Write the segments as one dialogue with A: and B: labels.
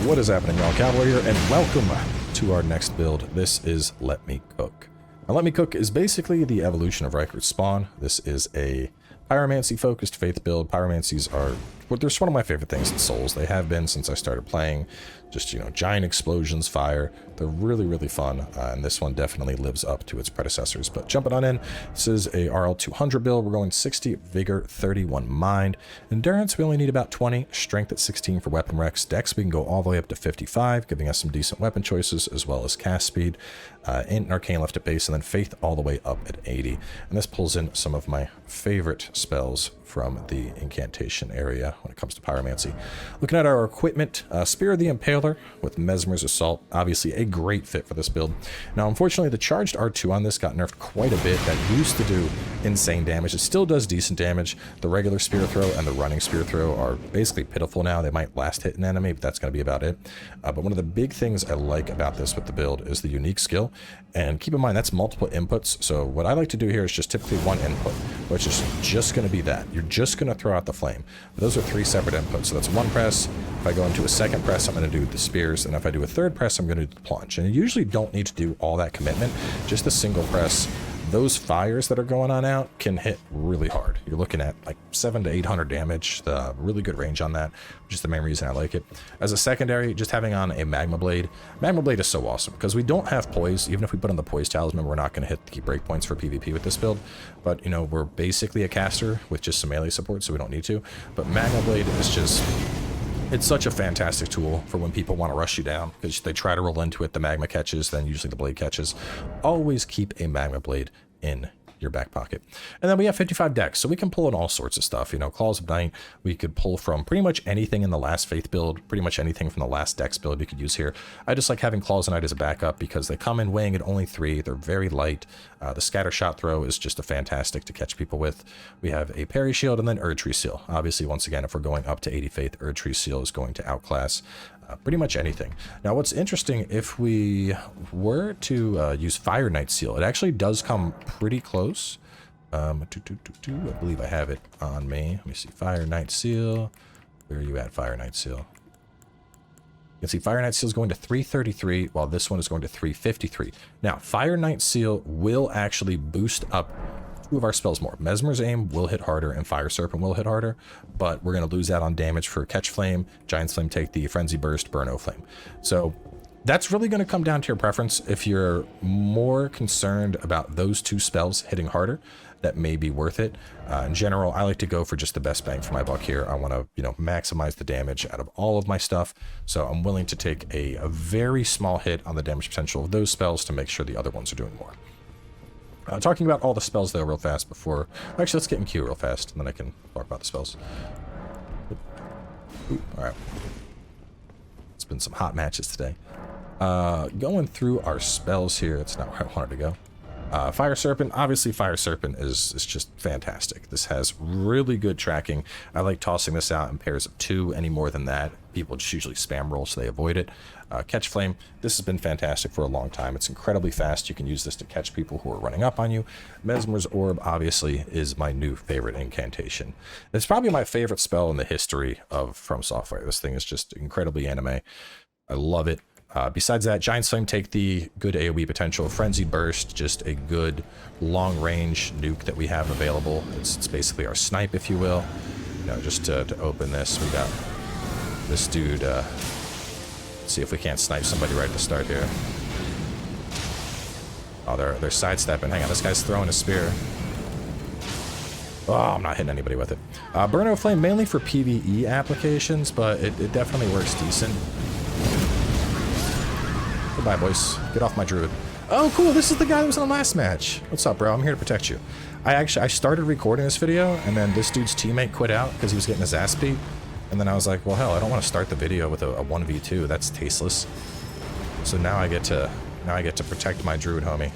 A: What is happening, y'all? Cowboy here, and welcome to our next build. This is Let Me Cook. Now, Let Me Cook is basically the evolution of Reichard's Spawn. This is a Pyromancy-focused faith build. Pyromancies are, well, they're one of my favorite things in Souls. They have been since I started playing. Just, you know, giant explosions, fire. They're really, really fun, and this one definitely lives up to its predecessors. But jumping on in, this is a RL 200 build. We're going 60 Vigor, 31 Mind. Endurance, we only need about 20. Strength at 16 for weapon recs. Dex, we can go all the way up to 55, giving us some decent weapon choices, as well as cast speed. Int and Arcane left at base, and then Faith all the way up at 80. And this pulls in some of my favorite spells from the incantation area when it comes to Pyromancy. Looking at our equipment, Spear of the Impaler with Mesmer's Assault, obviously a great fit for this build. Now, unfortunately, the charged R2 on this got nerfed quite a bit. That used to do insane damage. It still does decent damage. The regular Spear Throw and the running Spear Throw are basically pitiful now. They might last hit an enemy, but that's going to be about it. But one of the big things I like about this with the build is the unique skill. And keep in mind, that's multiple inputs. So what I like to do here is just typically one input, which is just going to be that. You're just going to throw out the flame. But those are three separate inputs. So that's one press. If I go into a second press, I'm going to do the spears. And if I do a third press, I'm going to do the plunge. And you usually don't need to do all that commitment. Just a single press. Those fires that are going on out can hit really hard. You're looking at like 700 to 800 damage. Really good range on that, which is the main reason I like it. As a secondary, just having on a Magma Blade. Magma Blade is so awesome because we don't have poise. Even if we put on the poise talisman, we're not going to hit the breakpoints for PvP with this build. But, you know, we're basically a caster with just some melee support, so we don't need to. But Magma Blade is just... it's such a fantastic tool for when people want to rush you down, because they try to roll into it, the magma catches, then usually the blade catches. Always keep a magma blade in your back pocket. And then we have 55 decks, so we can pull in all sorts of stuff. You know, Claws of Night, we could pull from pretty much anything in the last Faith build, pretty much anything from the last Dex build you could use here. I just like having Claws of Night as a backup because they come in weighing at only 3. They're very light. The scatter shot throw is just a fantastic to catch people with. We have a parry shield and then Erdtree seal. Obviously, once again, if we're going up to 80 Faith, Erdtree seal is going to outclass pretty much anything. Now, what's interesting, if we were to use Fire Knight seal, it actually does come pretty close. I believe I have it on me. Let me see. Fire Knight seal. Where are you at, Fire Knight seal? You can see Fire Knight seal is going to 333, while this one is going to 353. Now, Fire Knight seal will actually boost up two of our spells more. Mesmer's Aim will hit harder, and Fire Serpent will hit harder, but we're going to lose out on damage for Catch Flame, Giant's Flame take the Frenzy Burst, Burno Flame. So that's really going to come down to your preference. If you're more concerned about those two spells hitting harder, that may be worth it. In general, I like to go for just the best bang for my buck here. I want to, you know, maximize the damage out of all of my stuff. So I'm willing to take a very small hit on the damage potential of those spells to make sure the other ones are doing more. Talking about all the spells though real fast before... actually, let's get in queue real fast, and then I can talk about the spells. Alright. It's been some hot matches today. Going through our spells here, it's not where I wanted to go. Fire Serpent, obviously Fire Serpent is just fantastic. This has really good tracking. I like tossing this out in pairs of 2. Any more than that, people just usually spam roll, so they avoid it. Catch Flame, this has been fantastic for a long time. It's incredibly fast. You can use this to catch people who are running up on you. Mesmer's Orb, obviously, is my new favorite incantation. It's probably my favorite spell in the history of From Software. This thing is just incredibly anime. I love it. Besides that, Giant Flame take the good AoE potential. Frenzy Burst, just a good long-range nuke that we have available. It's basically our snipe, if you will. You know, just to open this, we got this dude. Let's see if we can't snipe somebody right at the start here. Oh, they're sidestepping. Hang on, this guy's throwing a spear. Oh, I'm not hitting anybody with it. Burno Flame mainly for PvE applications, but it definitely works decent. Goodbye, boys. Get off my druid. Oh, cool. This is the guy that was in the last match. What's up, bro? I'm here to protect you. I started recording this video, and then this dude's teammate quit out because he was getting his ass beat. And then I was like, well, hell, I don't want to start the video with a 1v2. That's tasteless. So now I get to protect my druid homie.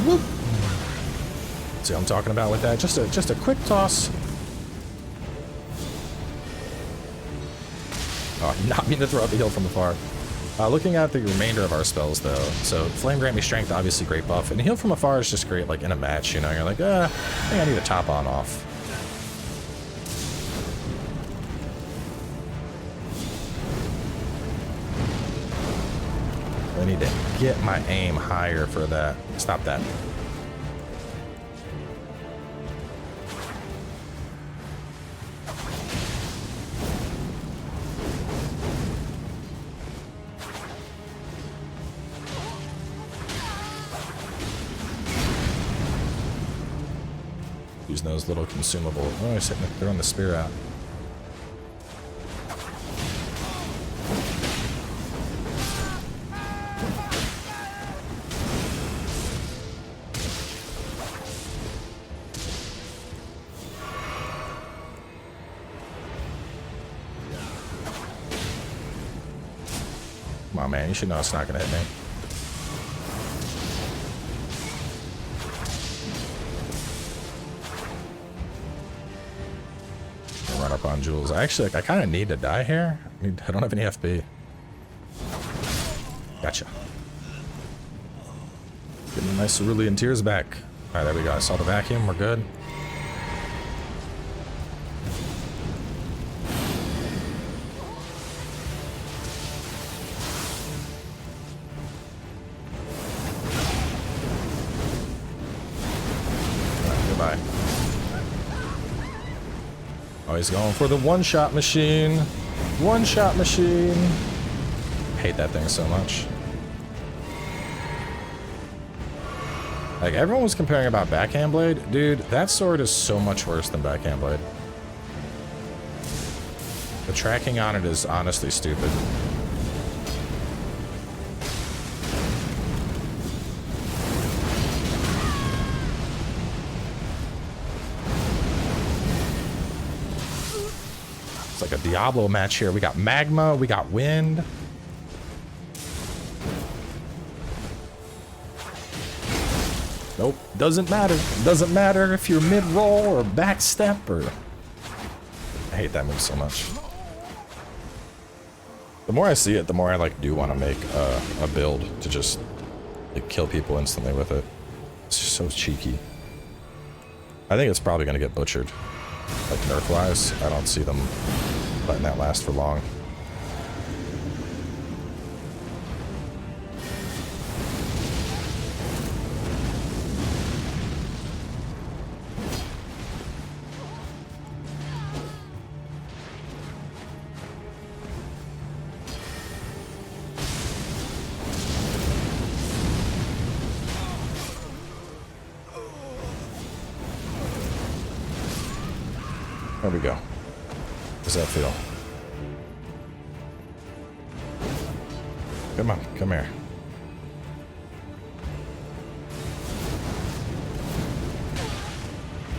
A: Whoop. See what I'm talking about with that? Just a quick toss. Oh, not mean to throw out the heal from afar. Looking at the remainder of our spells, though, so Flame Grant Me Strength, obviously great buff, and Heal from Afar is just great, like, in a match, you know, you're like, I think I need a top on off. I need to get my aim higher for that. Stop that. Using those little consumables. Oh, he's throwing the spear out. Come on, man. You should know it's not going to hit me. Run up on Jules. I kind of need to die here. I don't have any FP. Gotcha. Getting a nice cerulean tears back. Alright, there we go. I saw the vacuum. We're good. Goodbye. Oh, he's going for the one-shot machine. One-shot machine. Hate that thing so much. Like, everyone was comparing about backhand blade. Dude, that sword is so much worse than backhand blade. The tracking on it is honestly stupid. It's like a Diablo match here. We got magma, we got wind. Nope, doesn't matter. Doesn't matter if you're mid-roll or backstep or... I hate that move so much. The more I see it, the more I like do want to make a build to just like kill people instantly with it. It's just so cheeky. I think it's probably going to get butchered. Like nerf-wise, I don't see them letting that last for long. There we go. How's that feel? Come on, come here.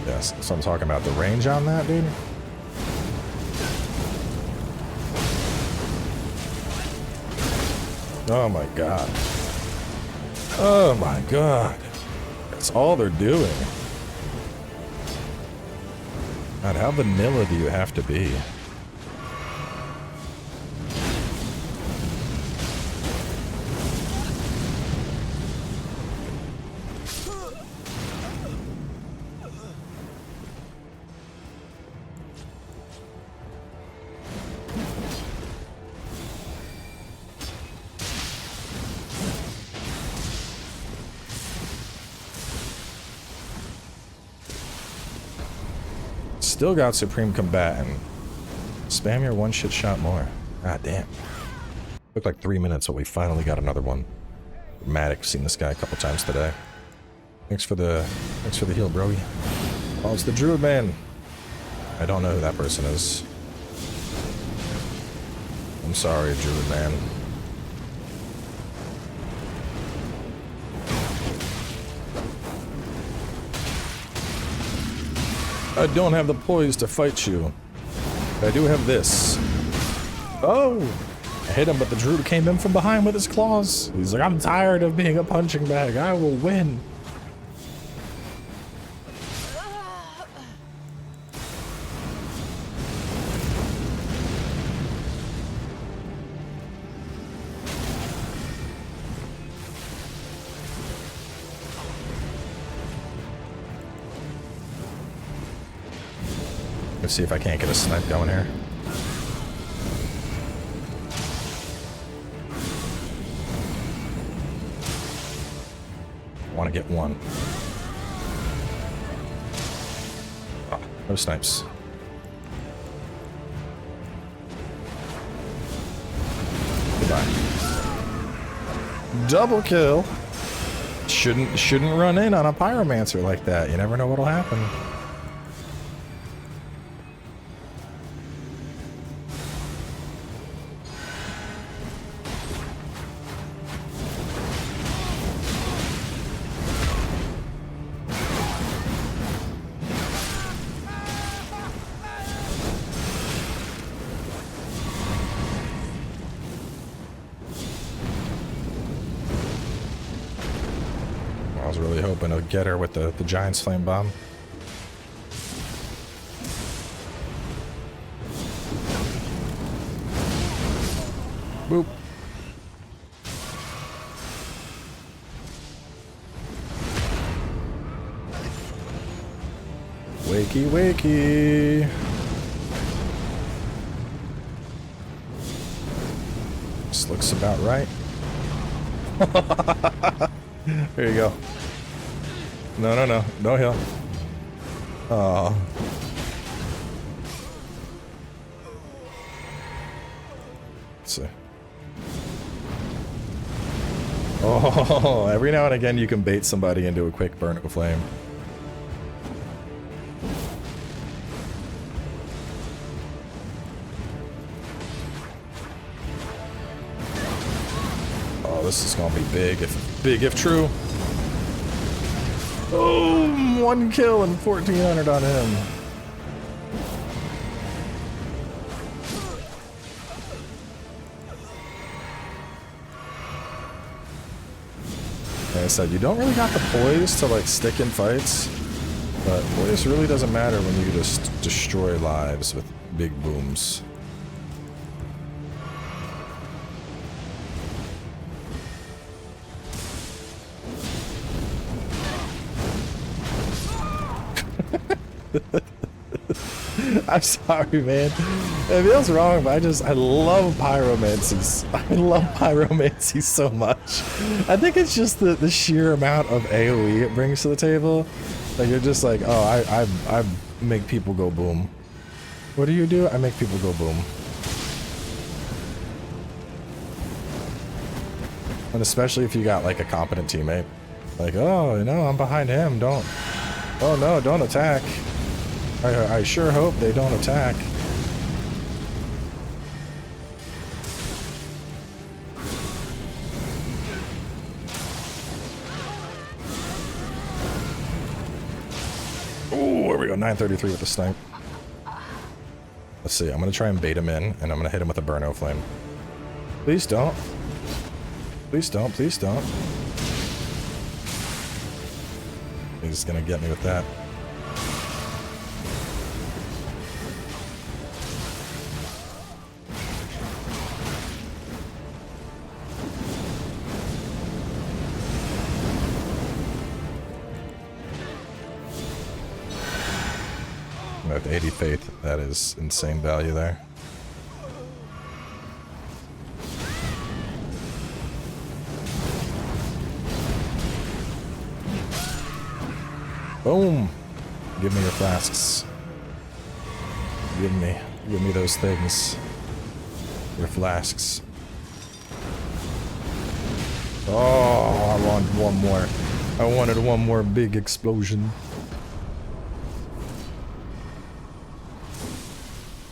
A: Yes, so I'm talking about the range on that, dude. Oh my god. Oh my god. That's all they're doing. God, how vanilla do you have to be? Still got Supreme Combatant. Spam your one shit shot more. God damn. Took like 3 minutes, but we finally got another one. Dramatic. Seen this guy a couple times today. Thanks for the heal, broy. Oh, it's the Druid Man. I don't know who that person is. I'm sorry, Druid Man. I don't have the poise to fight you. But I do have this. Oh! I hit him, but the druid came in from behind with his claws. He's like, I'm tired of being a punching bag. I will win. Let's see if I can't get a snipe going here. want to get one. Oh, no snipes. Goodbye. Double kill. Shouldn't run in on a pyromancer like that. You never know what'll happen. I was really hoping to get her with the Giant's Flame Bomb. Boop. Wakey, wakey. This looks about right. There you go. No, no, no. No heal. Oh. Let's see. Oh, every now and again you can bait somebody into a quick burn of a flame. Oh, this is gonna be big if true. Oh, 1 kill and 1400 on him. Like I said, you don't really got the poise to like stick in fights, but poise really doesn't matter when you just destroy lives with big booms. I'm sorry, man. It feels wrong, but I love pyromancies. I love pyromancy so much. I think it's just the sheer amount of AoE it brings to the table. Like, you're just like, oh, I make people go boom. What do you do? I make people go boom. And especially if you got, like, a competent teammate. Like, oh, you know, I'm behind him, don't. Oh, no, don't attack. I sure hope they don't attack. Ooh, there we go, 933 with the snipe. Let's see, I'm gonna try and bait him in, and I'm gonna hit him with a Burno Flame. Please don't. Please don't, please don't. He's gonna get me with that. With 80 faith, that is insane value there. Boom! Give me your flasks. Give me those things. Your flasks. Oh, I want one more. I wanted one more big explosion.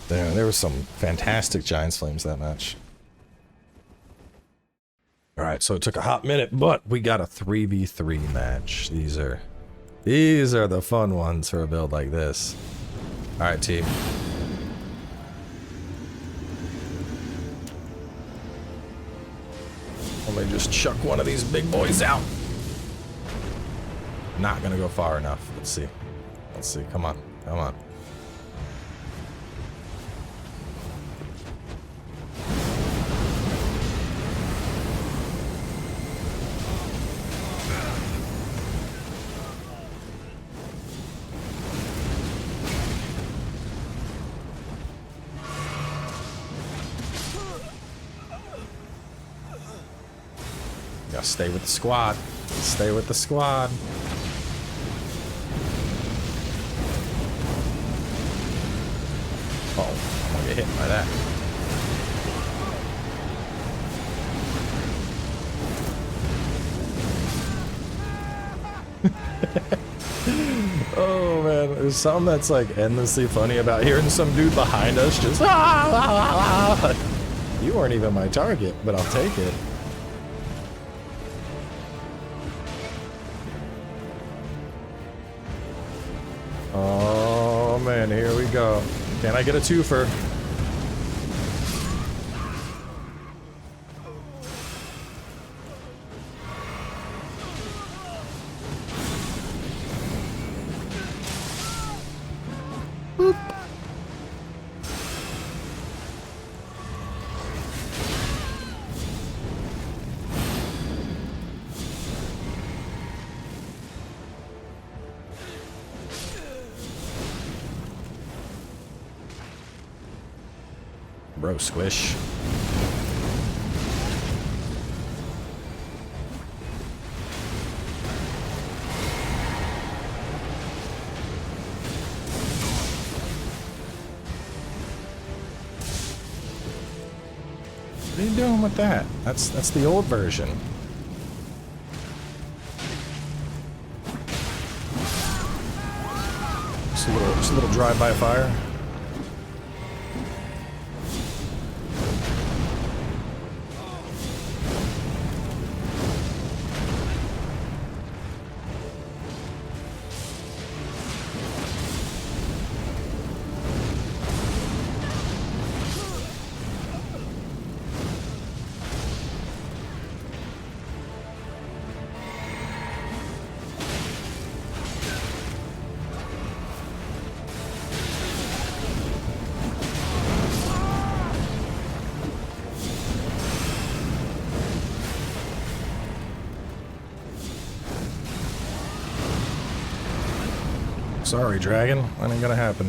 A: There was some fantastic Giant's Flames that match. Alright, so it took a hot minute, but we got a 3v3 match. These are the fun ones for a build like this. Alright, team. Let me just chuck one of these big boys out. Not gonna go far enough. Let's see. Let's see. Come on. Come on. Gotta stay with the squad. Stay with the squad. Oh, I'm gonna get hit by that. Oh man, there's something that's like endlessly funny about hearing some dude behind us just You weren't even my target, but I'll take it. Oh man, here we go. Can I get a twofer? Bro, squish. What are you doing with that? That's the old version. Just a little drive-by fire. Sorry, dragon. That ain't gonna happen.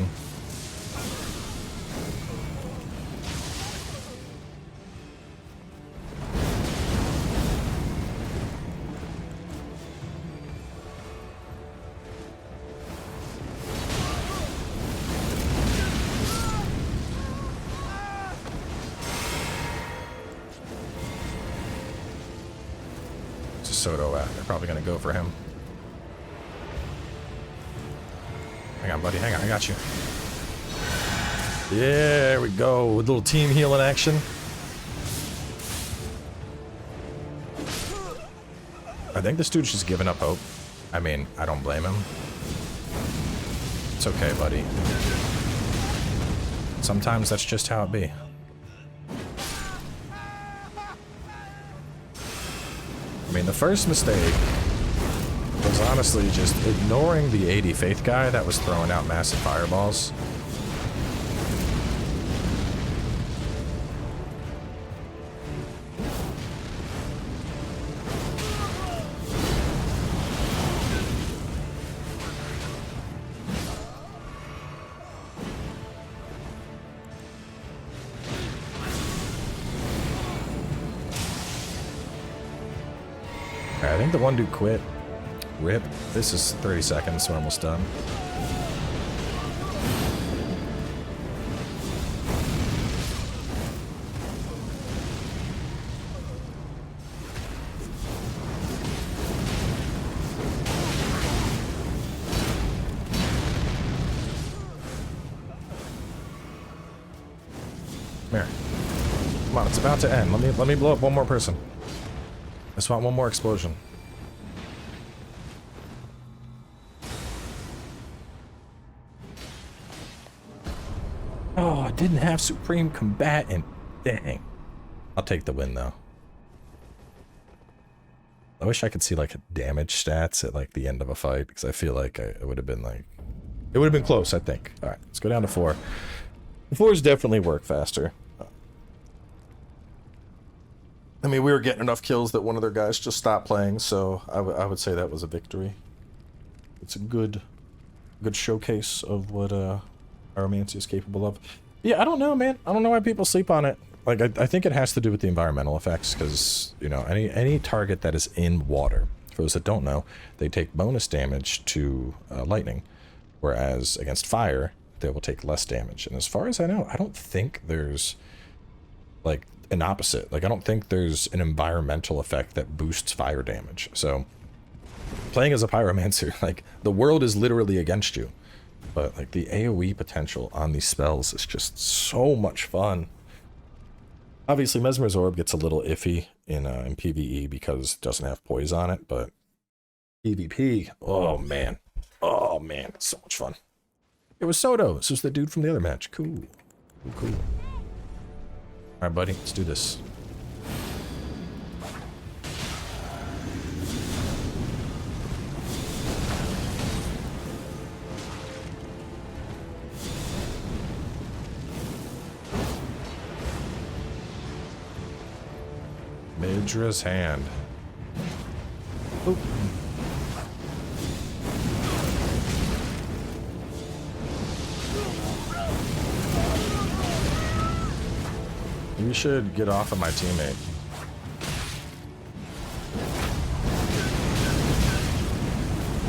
A: Where's Soto at? They're probably gonna go for him. Hang on, buddy. Hang on. I got you. Yeah, there we go. With a little team heal in action. I think this dude's just giving up hope. I mean, I don't blame him. It's okay, buddy. Sometimes that's just how it be. I mean, the first mistake was honestly just ignoring the 80 faith guy that was throwing out massive fireballs. I think the one dude quit. Rip. This is 30 seconds, we're almost done. Here. Come on, it's about to end. Let me blow up one more person. I just want one more explosion. Oh, I didn't have Supreme Combatant. Dang. I'll take the win, though. I wish I could see, like, damage stats at, like, the end of a fight, because I feel like it would have been, like... It would have been close, I think. Alright, let's go down to 4. The 4s definitely work faster. I mean, we were getting enough kills that one of their guys just stopped playing, so I would say that was a victory. It's a good showcase of what, Pyromancy is capable of. Yeah, I don't know, man. I don't know why people sleep on it. Like, I think it has to do with the environmental effects, because, you know, any target that is in water For those that don't know, they take bonus damage to lightning, whereas against fire, they will take less damage. And as far as I know, I don't think there's like an opposite. Like, I don't think there's an environmental effect that boosts fire damage. So playing as a pyromancer, like, the world is literally against you. But like the AoE potential on these spells is just so much fun. Obviously, Mesmer's Orb gets a little iffy in PvE because it doesn't have poise on it, but PvP, oh man, it's so much fun. It was Soto. This was the dude from the other match. Cool. Cool. All right, buddy, let's do this. Midra's hand. Oop. You should get off of my teammate.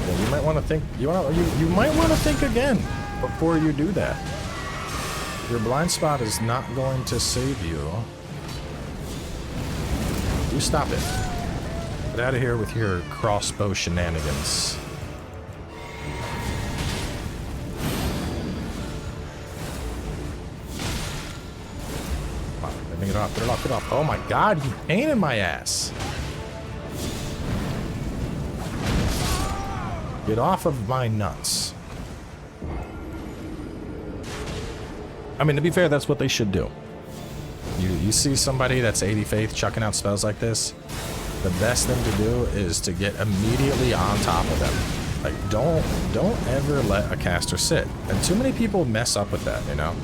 A: Yeah, you might want to think. You might want to think again before you do that. Your blind spot is not going to save you. You stop it. Get out of here with your crossbow shenanigans. Come on, let me get off, get it off, get off. Oh my god, you pain in my ass. Get off of my nuts. I mean, to be fair, that's what they should do. You see somebody that's 80 faith chucking out spells like this, the best thing to do is to get immediately on top of them. Like, don't ever let a caster sit. And too many people mess up with that, you know?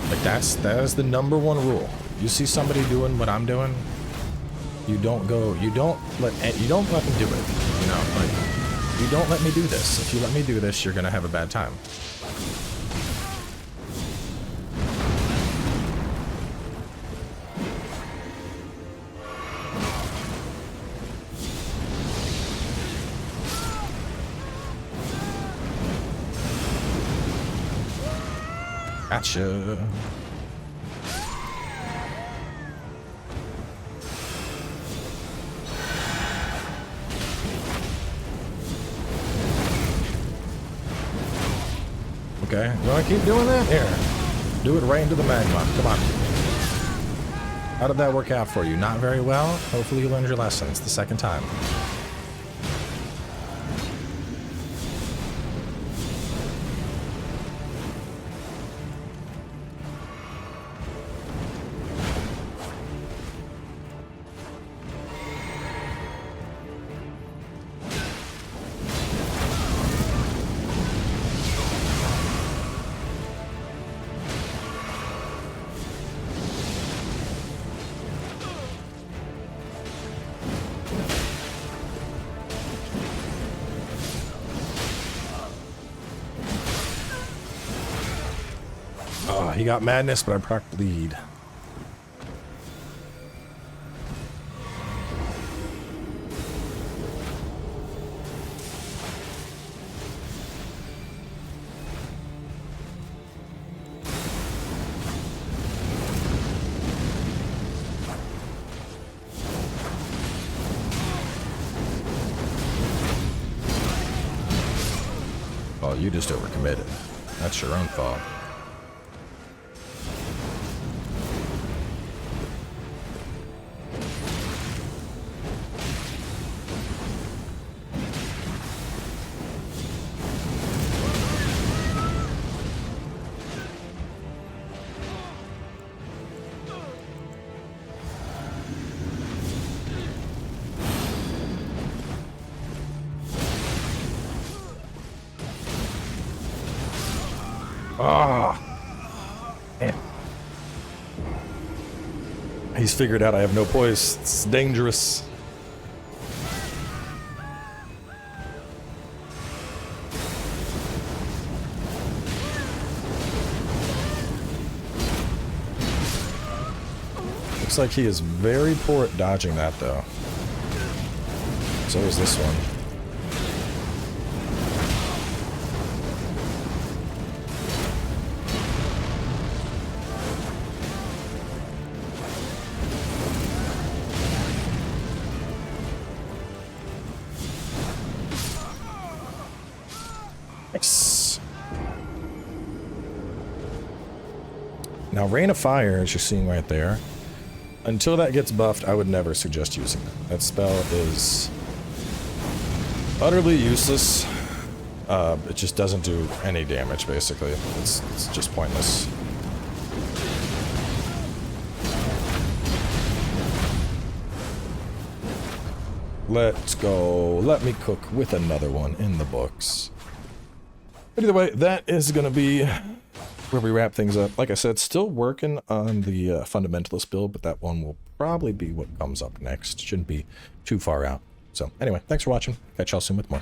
A: Like, that is the #1 rule. You see somebody doing what I'm doing, you don't let them do it. You know, like, you don't let me do this. If you let me do this, you're gonna have a bad time. Gotcha. Okay, you want to keep doing that? Here. Do it right into the magma. Come on. How did that work out for you? Not very well? Hopefully you learned your lesson. It's the second time. He got madness, but I proc bleed. Oh, you just overcommitted. That's your own fault. Man. He's figured out I have no poise. It's dangerous. Looks like he is very poor at dodging that, though. So is this one. Nice. Now, Rain of Fire, as you're seeing right there, until that gets buffed, I would never suggest using it. That spell is utterly useless. It just doesn't do any damage, basically. It's just pointless. Let's go. Let me cook with another one in the books. But either way, that is going to be where we wrap things up. Like I said, still working on the fundamentalist build, but that one will probably be what comes up next. Shouldn't be too far out. So anyway, thanks for watching. Catch y'all soon with more.